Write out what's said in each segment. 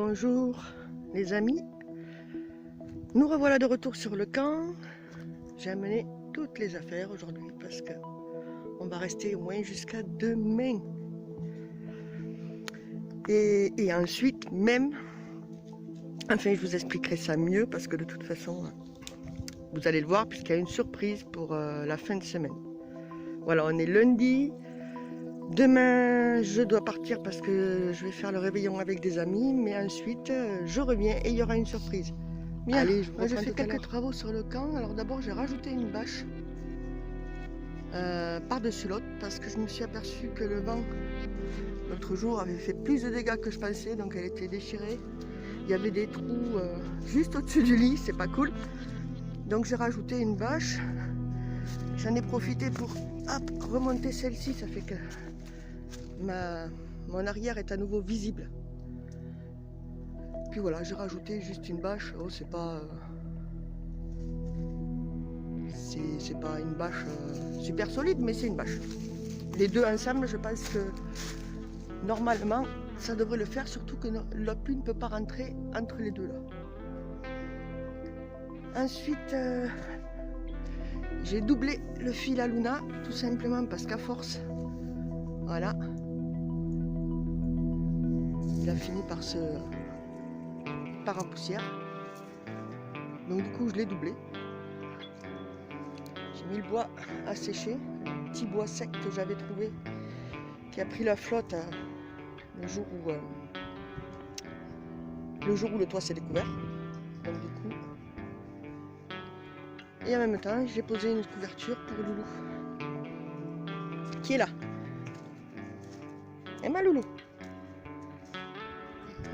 Bonjour les amis, nous revoilà de retour sur le camp. J'ai amené toutes les affaires aujourd'hui parce que on va rester au moins jusqu'à demain. Et ensuite même, enfin je vous expliquerai ça mieux parce que de toute façon vous allez le voir puisqu'il y a une surprise pour la fin de semaine. Voilà, on est lundi. Demain, je dois partir parce que je vais faire le réveillon avec des amis, mais ensuite, je reviens et il y aura une surprise. Bien, allez, j'ai fait quelques travaux sur le camp. Alors d'abord, j'ai rajouté une bâche par-dessus l'autre parce que je me suis aperçue que le vent, l'autre jour, avait fait plus de dégâts que je pensais, donc elle était déchirée. Il y avait des trous juste au-dessus du lit, c'est pas cool. Donc j'ai rajouté une bâche. J'en ai profité pour remonter celle-ci, ça fait que mon arrière est à nouveau visible. Puis voilà, j'ai rajouté juste une bâche. Oh, c'est pas une bâche super solide, mais c'est une bâche. Les deux ensemble, je pense que normalement ça devrait le faire, surtout que la pluie ne peut pas rentrer entre les deux là. Ensuite, j'ai doublé le fil à Luna, tout simplement parce qu'à force, voilà, il a fini par se part en poussière. Donc du coup, je l'ai doublé. J'ai mis le bois à sécher, un petit bois sec que j'avais trouvé, qui a pris la flotte le jour où le toit s'est découvert. Donc du coup, et en même temps, j'ai posé une couverture pour Loulou, qui est là. Et ma Loulou.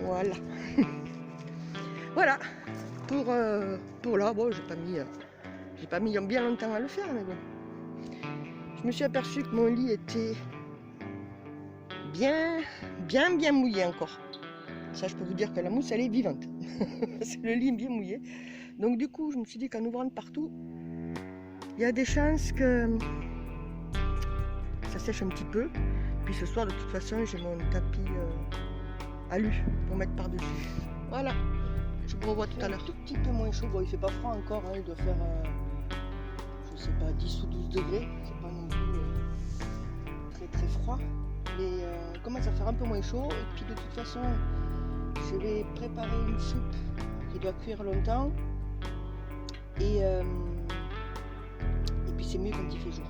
Voilà. Voilà. Pour là, bon, j'ai pas mis bien longtemps à le faire, mais bon. Je me suis aperçue que mon lit était bien mouillé encore. Ça, je peux vous dire que la mousse, elle est vivante. C'est le lit bien mouillé. Donc du coup, je me suis dit qu'en ouvrant partout, il y a des chances que ça sèche un petit peu. Puis ce soir, de toute façon, j'ai mon tapis alu pour mettre par-dessus. Voilà. Je vous revois tout à l'heure. Un tout petit peu moins chaud. Bon, il fait pas froid encore. Hein. Il doit faire, je sais pas, 10 ou 12 degrés. C'est pas non plus très froid. Mais il commence à faire un peu moins chaud. Et puis de toute façon, je vais préparer une soupe qui doit cuire longtemps. Et puis c'est mieux quand il fait jour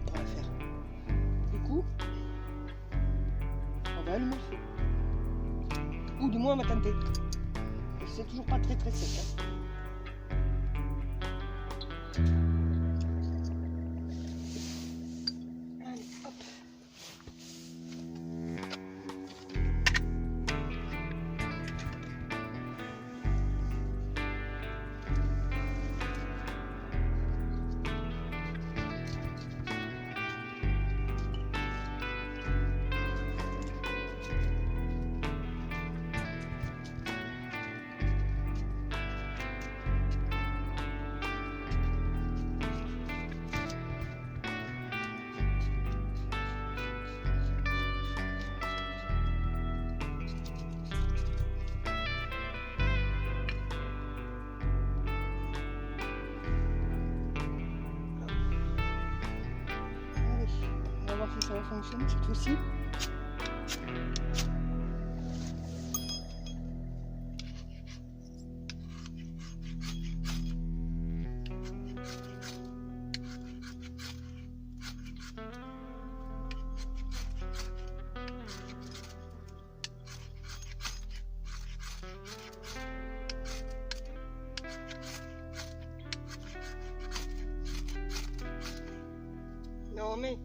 pour la faire. Du coup, on va allumer le feu. Ou du moins on va tenter. C'est toujours pas très sec. Hein. Allez, hop. On va voir si ça va fonctionner cette fois-ci. Non mais...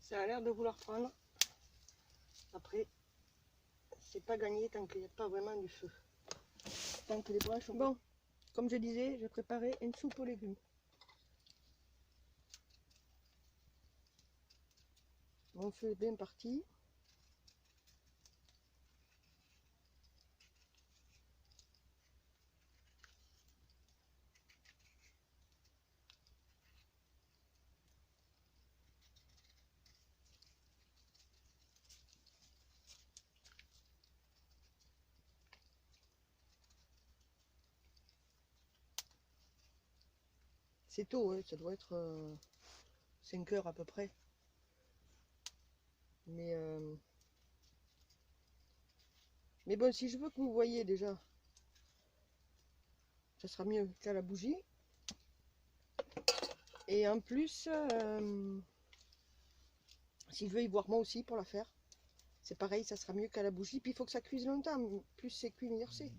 Ça a l'air de vouloir prendre. Après, c'est pas gagné tant qu'il n'y a pas vraiment du feu. Tant que les branches sont... Bon, comme je disais, j'ai préparé une soupe aux légumes. Mon feu est bien parti. C'est tôt, hein, ça doit être 5 heures à peu près. Mais bon, si je veux que vous voyez déjà, ça sera mieux qu'à la bougie. Et en plus, si je veux y voir moi aussi pour la faire, c'est pareil, ça sera mieux qu'à la bougie. Puis il faut que ça cuise longtemps. Plus c'est cuit, meilleur c'est.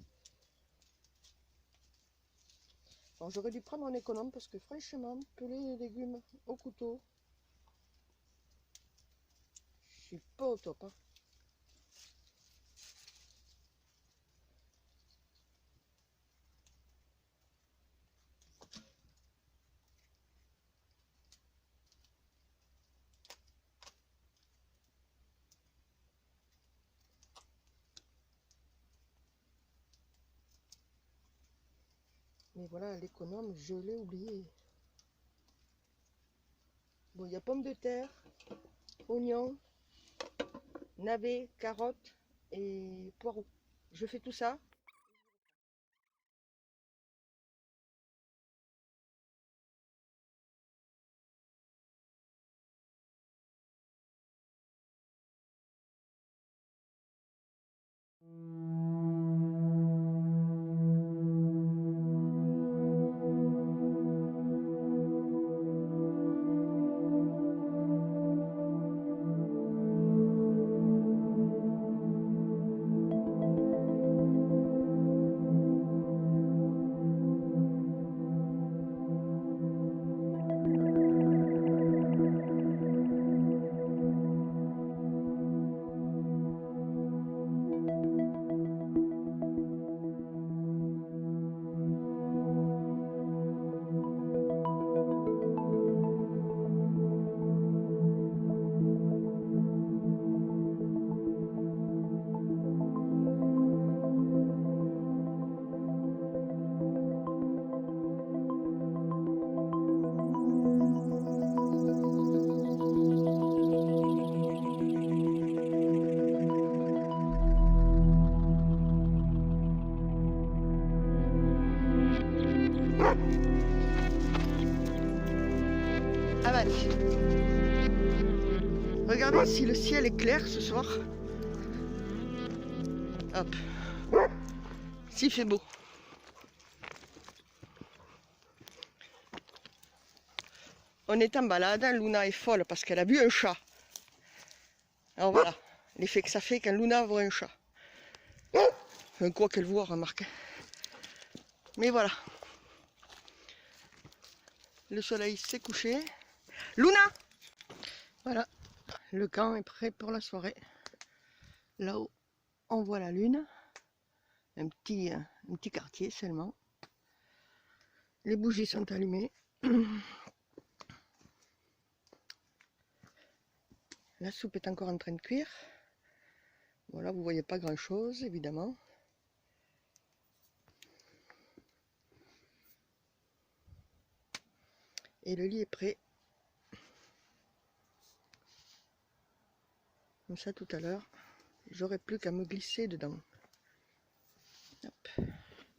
Alors j'aurais dû prendre un économe parce que franchement, peler les légumes au couteau, je suis pas au top. Hein. Mais voilà, l'économe, je l'ai oublié. Bon, il y a pommes de terre, oignons, navets, carottes et poireaux. Je fais tout ça. Avance. Regardez si le ciel est clair ce soir. Hop. S'il fait beau. On est en balade, hein. Luna est folle parce qu'elle a vu un chat. Alors voilà, l'effet que ça fait quand Luna voit un chat. Quoi qu'elle voit, remarque. Mais voilà. Le soleil s'est couché. Luna! Voilà, le camp est prêt pour la soirée. Là-haut, on voit la lune. Un petit quartier seulement. Les bougies sont allumées. La soupe est encore en train de cuire. Voilà, vous voyez pas grand chose évidemment. Et le lit est prêt. Comme ça tout à l'heure, j'aurai plus qu'à me glisser dedans. Hop.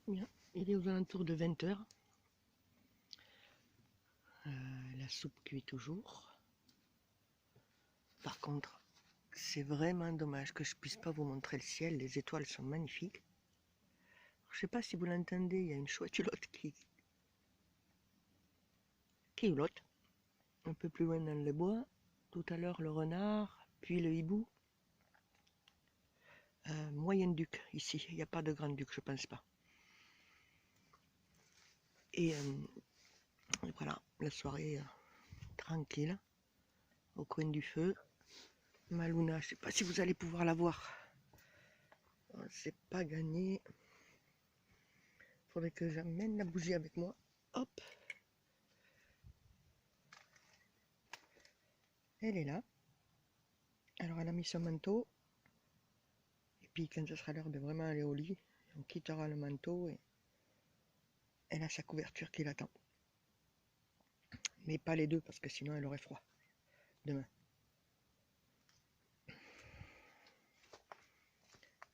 Bien. Il est aux alentours de 20 h. La soupe cuit toujours. Par contre, c'est vraiment dommage que je puisse pas vous montrer le ciel. Les étoiles sont magnifiques. Je sais pas si vous l'entendez, il y a une chouette hulotte qui hulotte. Un peu plus loin dans les bois. Tout à l'heure le renard, puis le hibou. Moyen duc ici, il n'y a pas de grand duc, je pense pas. Et voilà, la soirée tranquille, au coin du feu. Ma Luna, je sais pas si vous allez pouvoir la voir. C'est pas gagné. Faudrait que j'amène la bougie avec moi. Hop. Elle est là. Alors elle a mis son manteau. Et puis quand ce sera l'heure de vraiment aller au lit, on quittera le manteau et elle a sa couverture qui l'attend. Mais pas les deux parce que sinon elle aurait froid demain.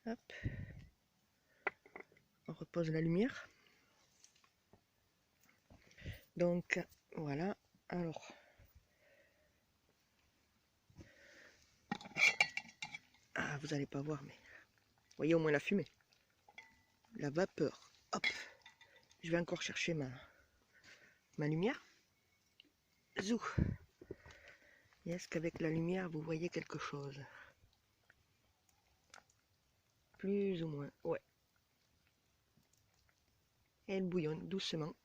Hop. On repose la lumière. Donc voilà. Alors. Ah, vous n'allez pas voir, mais voyez au moins la fumée. La vapeur. Hop. Je vais encore chercher ma lumière. Zou. Et est-ce qu'avec la lumière, vous voyez quelque chose? Plus ou moins, ouais. Elle bouillonne doucement.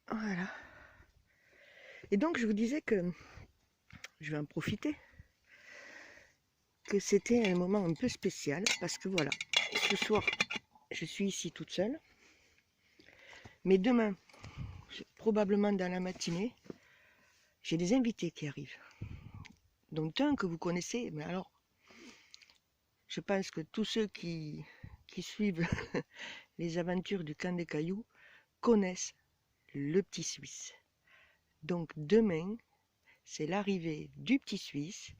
Voilà. Et donc, je vous disais que je vais en profiter. Que c'était un moment un peu spécial. Parce que voilà, ce soir, je suis ici toute seule. Mais demain, probablement dans la matinée, j'ai des invités qui arrivent. Donc un que vous connaissez, mais alors, je pense que tous ceux qui suivent les aventures du Camp des Cailloux connaissent le Petit Suisse. Donc demain, c'est l'arrivée du Petit Suisse,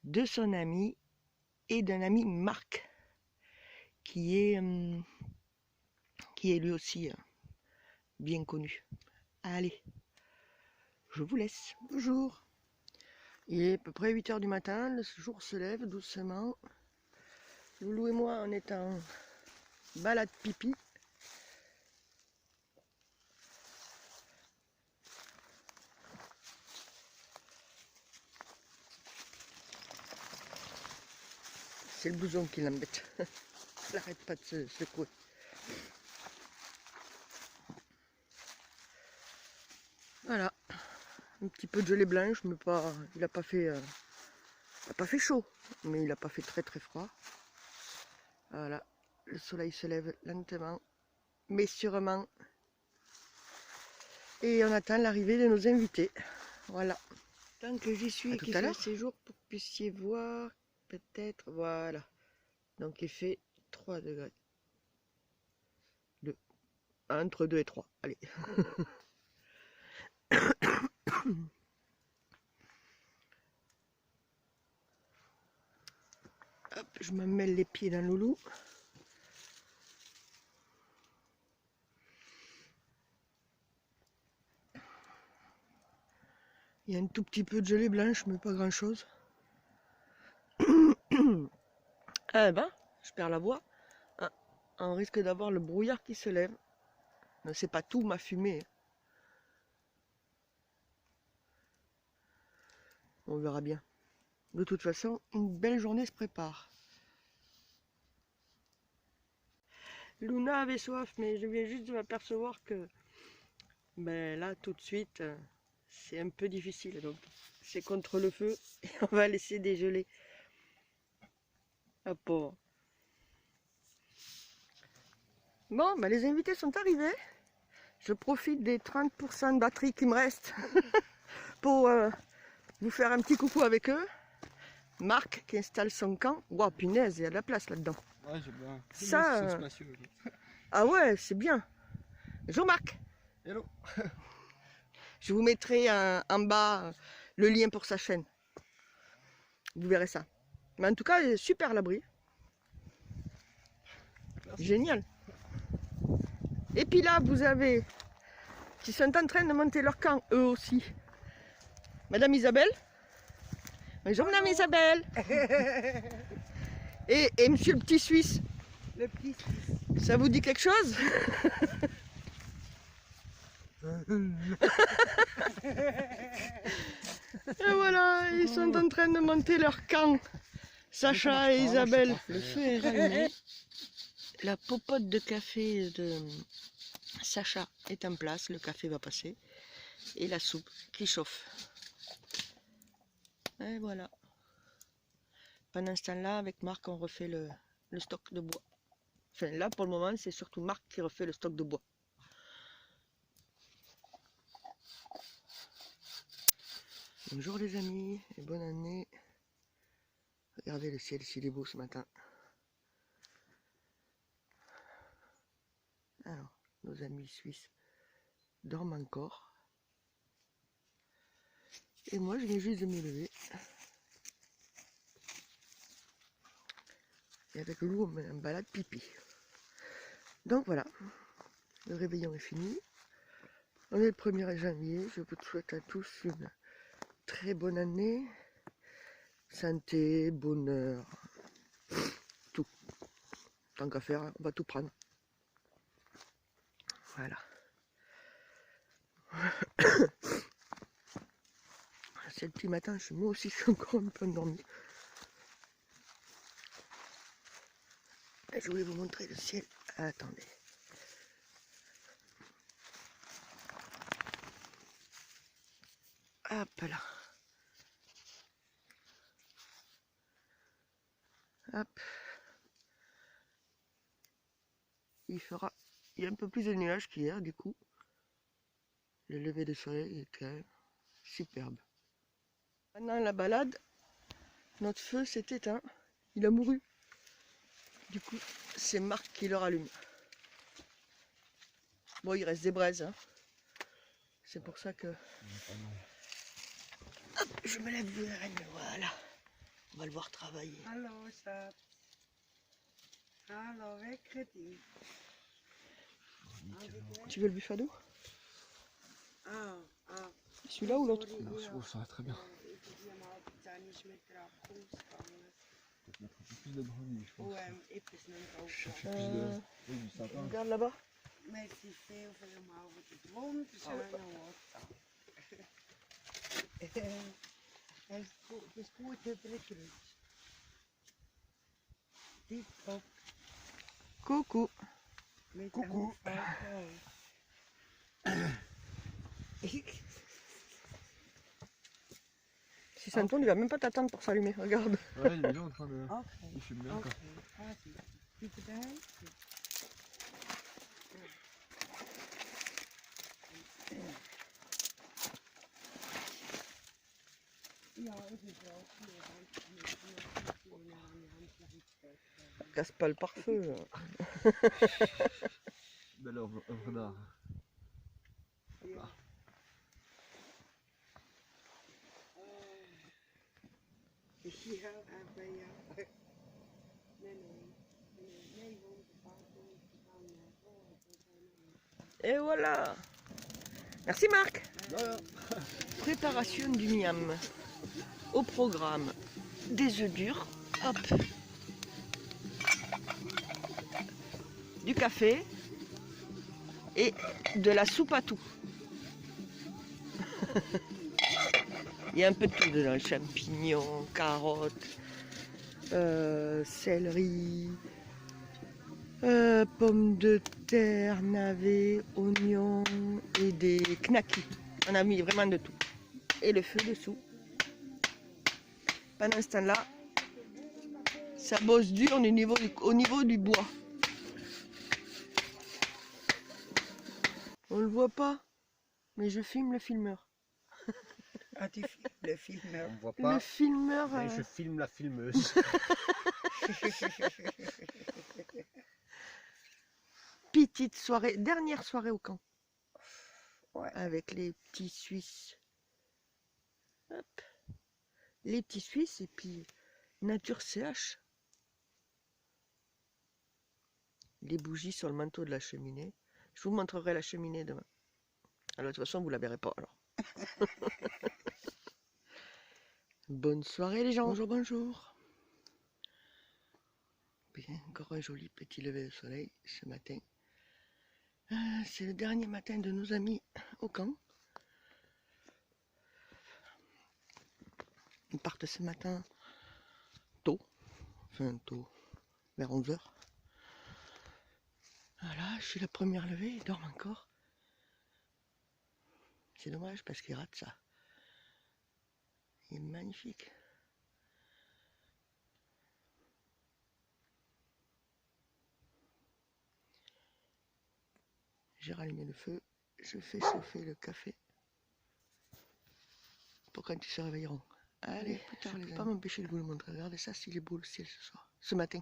de son ami et d'un ami Marc, qui est lui aussi bien connu. Allez, je vous laisse. Bonjour. Il est à peu près 8 h du matin, le jour se lève doucement. Loulou et moi, on est en balade pipi. C'est le blouson qui l'embête. Il n'arrête pas de se secouer. Voilà. Un petit peu de gelée blanche, mais pas. Il n'a pas fait chaud, mais il n'a pas fait très très froid. Voilà. Le soleil se lève lentement, mais sûrement. Et on attend l'arrivée de nos invités. Voilà. Tant que j'y suis et qu'il fait assez jour pour que vous puissiez voir, peut-être, voilà. Donc il fait 3 degrés. Entre 2 et 3. Allez. Hop, je me mêle les pieds dans Loulou. Il y a un tout petit peu de gelée blanche, mais pas grand chose. Eh ben, je perds la voix. Ah, on risque d'avoir le brouillard qui se lève. Mais c'est pas tout ma fumée. On verra bien. De toute façon, une belle journée se prépare. Luna avait soif, mais je viens juste de m'apercevoir que ben là, tout de suite, c'est un peu difficile. Donc, c'est contre le feu et on va laisser dégeler. Ah, pauvre. Bon, ben les invités sont arrivés. Je profite des 30% de batterie qui me restent pour vous faire un petit coucou avec eux. Marc qui installe son camp. Waouh, punaise, il y a de la place là-dedans. Ouais, j'ai bien. Ça. Ah ouais, c'est bien. Bonjour Marc. Hello. Je vous mettrai en bas le lien pour sa chaîne. Vous verrez ça. Mais en tout cas, super l'abri. Génial. Et puis là, vous avez qui sont en train de monter leur camp, eux aussi. Madame Isabelle. Bonjour Madame Isabelle. Et Monsieur le Petit Suisse. Le Petit Suisse. Ça vous dit quelque chose? Et voilà, ils sont en train de monter leur camp. Sacha et Isabelle. Le feu est rallumé. La popote de café de Sacha est en place, le café va passer. et la soupe qui chauffe. Et voilà. Pendant ce temps-là, avec Marc, on refait le stock de bois. Enfin, là, pour le moment, c'est surtout Marc qui refait le stock de bois. Bonjour les amis, et bonne année. Regardez le ciel, s'il est beau ce matin. Alors, nos amis suisses dorment encore. Et moi, je viens juste de me lever. Et avec Lou, on met un balade pipi. Donc voilà, le réveillon est fini. On est le 1er janvier. Je vous souhaite à tous une très bonne année. Santé, bonheur, tout. Tant qu'à faire, on va tout prendre. Voilà. C'est le petit matin, moi aussi je suis encore un peu endormi. Je voulais vous montrer le ciel. Attendez. Hop là. Hop. Il y a un peu plus de nuages qu'hier, du coup. Le lever du soleil est quand même superbe. Pendant la balade, notre feu s'est éteint. Il a mouru. Du coup, c'est Marc qui le rallume. Bon, il reste des braises. Hein. C'est pour ça que... Hop, je me lève le règne, voilà. On va le voir travailler. Hallo, schat. Hallo, wegredie. Tu veux le buffado? Ah. Celui-là ou l'autre? Non, ça va très bien. Ik Peut-être mettre un peu plus de brownie, je pense. Oui, du sapin. Regarde là-bas. Merci veel helemaal voor de wond. We zijn Hij is goed te prikken. Die kop. Coucou. Coucou. Si ça ne tourne, il va même pas t'attendre pour s'allumer. Regarde. Ouais, il est bien en train de... Oké. Il fume bien, quoi. Zie je daar? Ja, het is wel. Casse pas le pare-feu. Belle œuvre d'art. Ja. Ja, bij jou. Nee, want de paard Et voilà. Merci Marc. Préparation du miam. Au programme, des œufs durs, hop, du café et de la soupe à tout. Il y a un peu de tout dedans, champignons, carottes, céleri, pommes de terre, navets, oignons et des knackis. On a mis vraiment de tout. Et le feu dessous. Pendant ce temps-là, ça bosse dur au niveau du bois. On le voit pas, mais je filme le filmeur. Ah, tu filmes le filmeur. On voit Le pas, filmeur. mais je filme la filmeuse. Petite soirée, dernière soirée au camp. Ouais. Avec les petits Suisses. Hop. Les petits Suisses et puis Nature CH. Les bougies sur le manteau de la cheminée. Je vous montrerai la cheminée demain. Alors de toute façon vous la verrez pas alors. Bonne soirée les gens. Bonjour, bonjour. Bien, encore un joli petit lever de soleil ce matin. C'est le dernier matin de nos amis au camp. Ils partent ce matin tôt, enfin tôt, vers 11 h. Voilà, je suis la première levée, ils dorment encore. C'est dommage parce qu'il rate ça. Il est magnifique. J'ai rallumé le feu, je fais chauffer le café pour quand ils se réveilleront. Allez, je ne peux pas m'empêcher de vous le montrer. Regardez ça, s'il est beau le ciel ce soir, ce matin.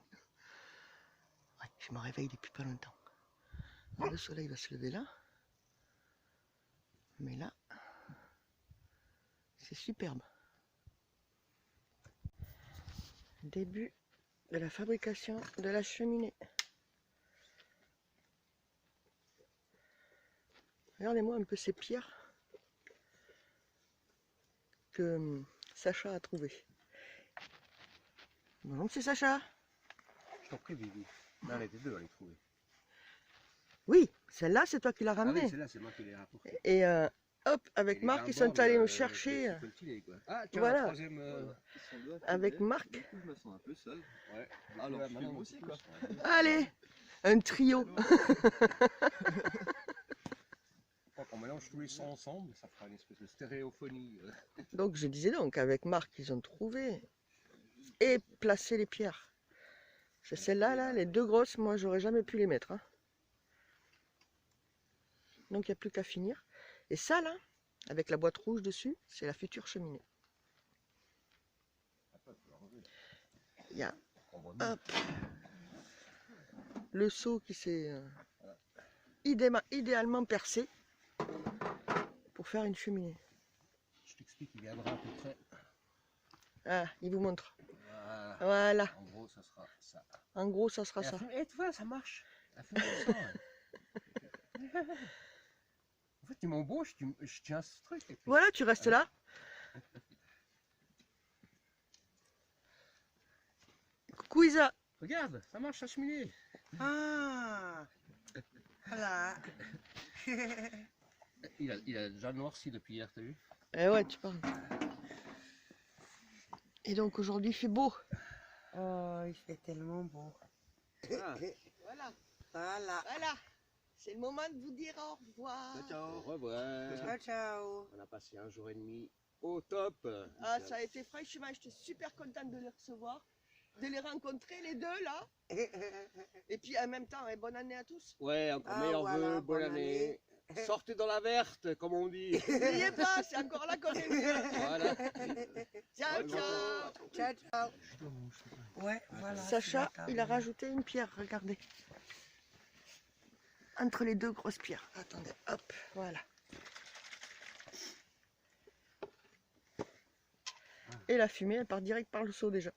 Ouais, je me réveille depuis pas longtemps. Alors, le soleil va se lever là. Mais là, c'est superbe. Début de la fabrication de la cheminée. Regardez-moi un peu ces pierres que Sacha a trouvées. Bonjour, c'est Sacha. Je t'en prie, Vivi. Non, elle était deux à les trouver. Oui, celle-là, c'est toi qui l'as Ah oui, ramenée. celle-là, c'est moi qui l'ai rapportée. Et hop, avec Et les Marc, ils gars en sont bord, allés me chercher. Ah, tiens, Voilà. un troisième. Avec Marc. Du coup, je me sens un peu seul. Ouais. Alors, Ouais, je maintenant, filme aussi, quoi. Allez, un trio. On mélange tous les sons ensemble, ça fera une espèce de stéréophonie. Donc je disais donc, avec Marc, ils ont trouvé et placé les pierres. C'est celles-là, là, les deux grosses, moi, j'aurais jamais pu les mettre. Hein. Donc il n'y a plus qu'à finir. Et ça, là, avec la boîte rouge dessus, c'est la future cheminée. Il y a hop, le seau qui s'est idéalement percé pour faire une cheminée. Je t'explique, il viendra à peu près. Ah, il vous montre. Voilà. Voilà. En gros, ça sera ça. En gros, ça sera ça. Et tu vois, ça marche. Elle fait comme ça. Ouais. En fait, tu m'embauches, je tiens ce truc. Et puis... Voilà, tu restes là. Coucou Isa. Regarde, ça marche la cheminée. Ah, voilà. Il a déjà noirci depuis hier, t'as vu? Eh ouais, tu parles. Et donc aujourd'hui, il fait beau. Oh, il fait tellement beau. Ah. Voilà, Voilà. voilà. C'est le moment de vous dire au revoir. Au revoir. Ciao, ciao. On a passé un jour et demi au top. Ah, ça a été franchement, j'étais super contente de les recevoir, de les rencontrer les deux là. Et puis en même temps, bonne année à tous. Ouais, encore Ah, meilleurs voilà, vœux, bonne année. Sortez dans la verte, comme on dit. N'oubliez pas, c'est encore là qu'on est mieux. Voilà. Ciao, ciao. Ciao, ciao. Ouais, voilà. Sacha, c'est la il a table. rajouté une pierre, regardez. Entre les deux grosses pierres. Attendez, hop, voilà. Et la fumée, elle part direct par le seau déjà.